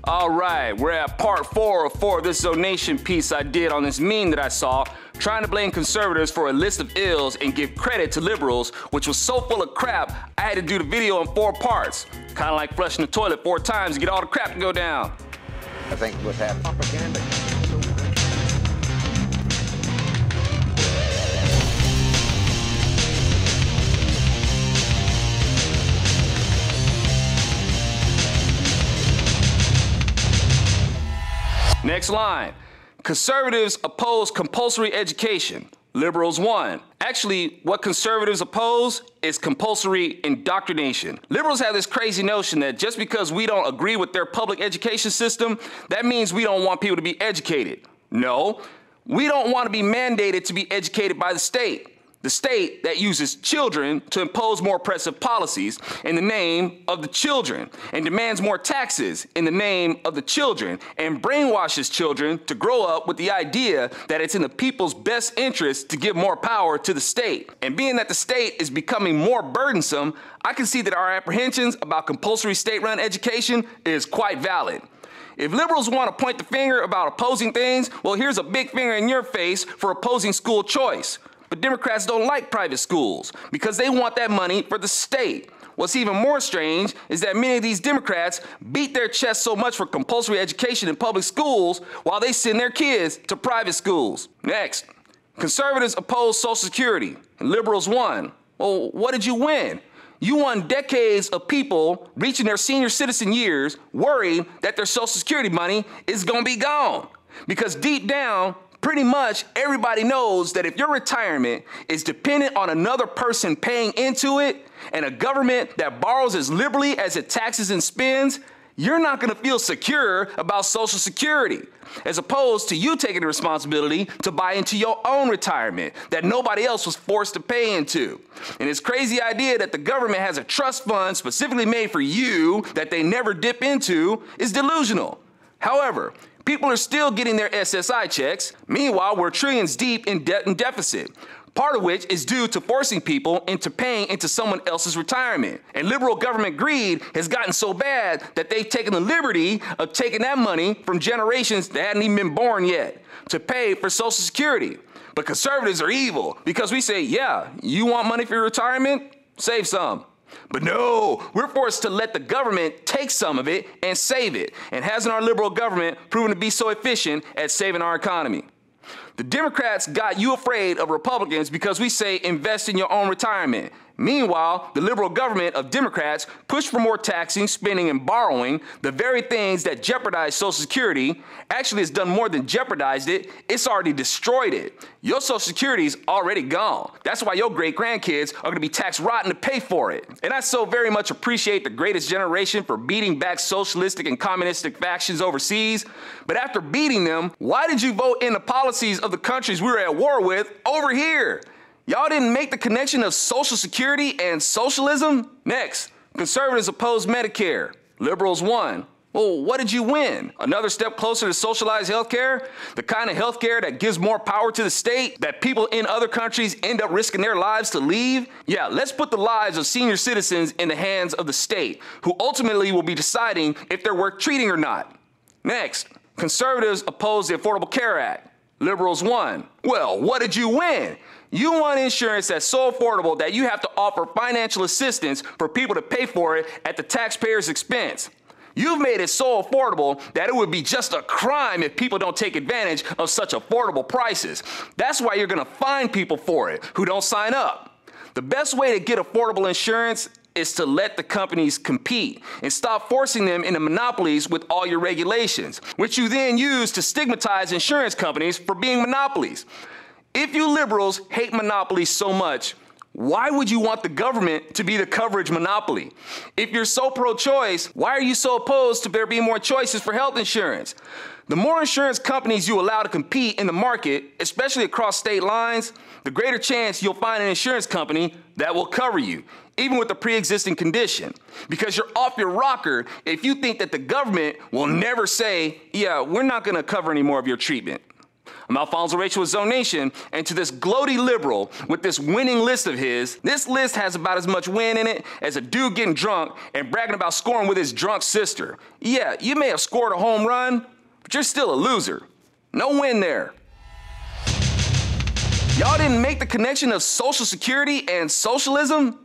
All right, we're at part 4 of this ZoNation piece I did on this meme that I saw, trying to blame conservatives for a list of ills and give credit to liberals, which was so full of crap, I had to do the video in 4 parts. Kind of like flushing the toilet 4 times to get all the crap to go down. I think what's happening. Propaganda. Next line. Conservatives oppose compulsory education. Liberals won. Actually, what conservatives oppose is compulsory indoctrination. Liberals have this crazy notion that just because we don't agree with their public education system, that means we don't want people to be educated. No, we don't want to be mandated to be educated by the state. The state that uses children to impose more oppressive policies in the name of the children, and demands more taxes in the name of the children, and brainwashes children to grow up with the idea that it's in the people's best interest to give more power to the state. And being that the state is becoming more burdensome, I can see that our apprehensions about compulsory state-run education is quite valid. If liberals want to point the finger about opposing things, well, here's a big finger in your face for opposing school choice. But Democrats don't like private schools because they want that money for the state. What's even more strange is that many of these Democrats beat their chests so much for compulsory education in public schools while they send their kids to private schools. Next, conservatives oppose Social Security and liberals won. Well, what did you win? You won decades of people reaching their senior citizen years worried that their Social Security money is going to be gone. Because deep down, pretty much everybody knows that if your retirement is dependent on another person paying into it and a government that borrows as liberally as it taxes and spends, you're not going to feel secure about Social Security, as opposed to you taking the responsibility to buy into your own retirement that nobody else was forced to pay into. And this crazy idea that the government has a trust fund specifically made for you that they never dip into is delusional. However, people are still getting their SSI checks. Meanwhile, we're trillions deep in debt and deficit, part of which is due to forcing people into paying into someone else's retirement. And liberal government greed has gotten so bad that they've taken the liberty of taking that money from generations that hadn't even been born yet to pay for Social Security. But conservatives are evil because we say, yeah, you want money for your retirement? Save some. But no, we're forced to let the government take some of it and save it. And hasn't our liberal government proven to be so efficient at saving our economy? The Democrats got you afraid of Republicans because we say invest in your own retirement. Meanwhile, the liberal government of Democrats push for more taxing, spending, and borrowing, the very things that jeopardize Social Security. Actually, it's done more than jeopardized it, it's already destroyed it. Your Social Security is already gone. That's why your great-grandkids are going to be taxed rotten to pay for it. And I so very much appreciate the greatest generation for beating back socialistic and communistic factions overseas. But after beating them, why did you vote in the policies of the countries we were at war with over here? Y'all didn't make the connection of Social Security and socialism? Next, conservatives oppose Medicare. Liberals won. Well, what did you win? Another step closer to socialized healthcare? The kind of healthcare that gives more power to the state that people in other countries end up risking their lives to leave? Yeah, let's put the lives of senior citizens in the hands of the state, who ultimately will be deciding if they're worth treating or not. Next, conservatives oppose the Affordable Care Act. Liberals won. Well, what did you win? You want insurance that's so affordable that you have to offer financial assistance for people to pay for it at the taxpayer's expense. You've made it so affordable that it would be just a crime if people don't take advantage of such affordable prices. That's why you're going to fine people for it who don't sign up. The best way to get affordable insurance is to let the companies compete and stop forcing them into monopolies with all your regulations, which you then use to stigmatize insurance companies for being monopolies. If you liberals hate monopolies so much, why would you want the government to be the coverage monopoly? If you're so pro-choice, why are you so opposed to there being more choices for health insurance? The more insurance companies you allow to compete in the market, especially across state lines, the greater chance you'll find an insurance company that will cover you, even with a pre-existing condition. Because you're off your rocker if you think that the government will never say, yeah, we're not going to cover any more of your treatment. I'm Alfonso Rachel with ZoNation, and to this gloaty liberal with this winning list of his, this list has about as much win in it as a dude getting drunk and bragging about scoring with his drunk sister. Yeah, you may have scored a home run, but you're still a loser. No win there. Y'all didn't make the connection of Social Security and socialism?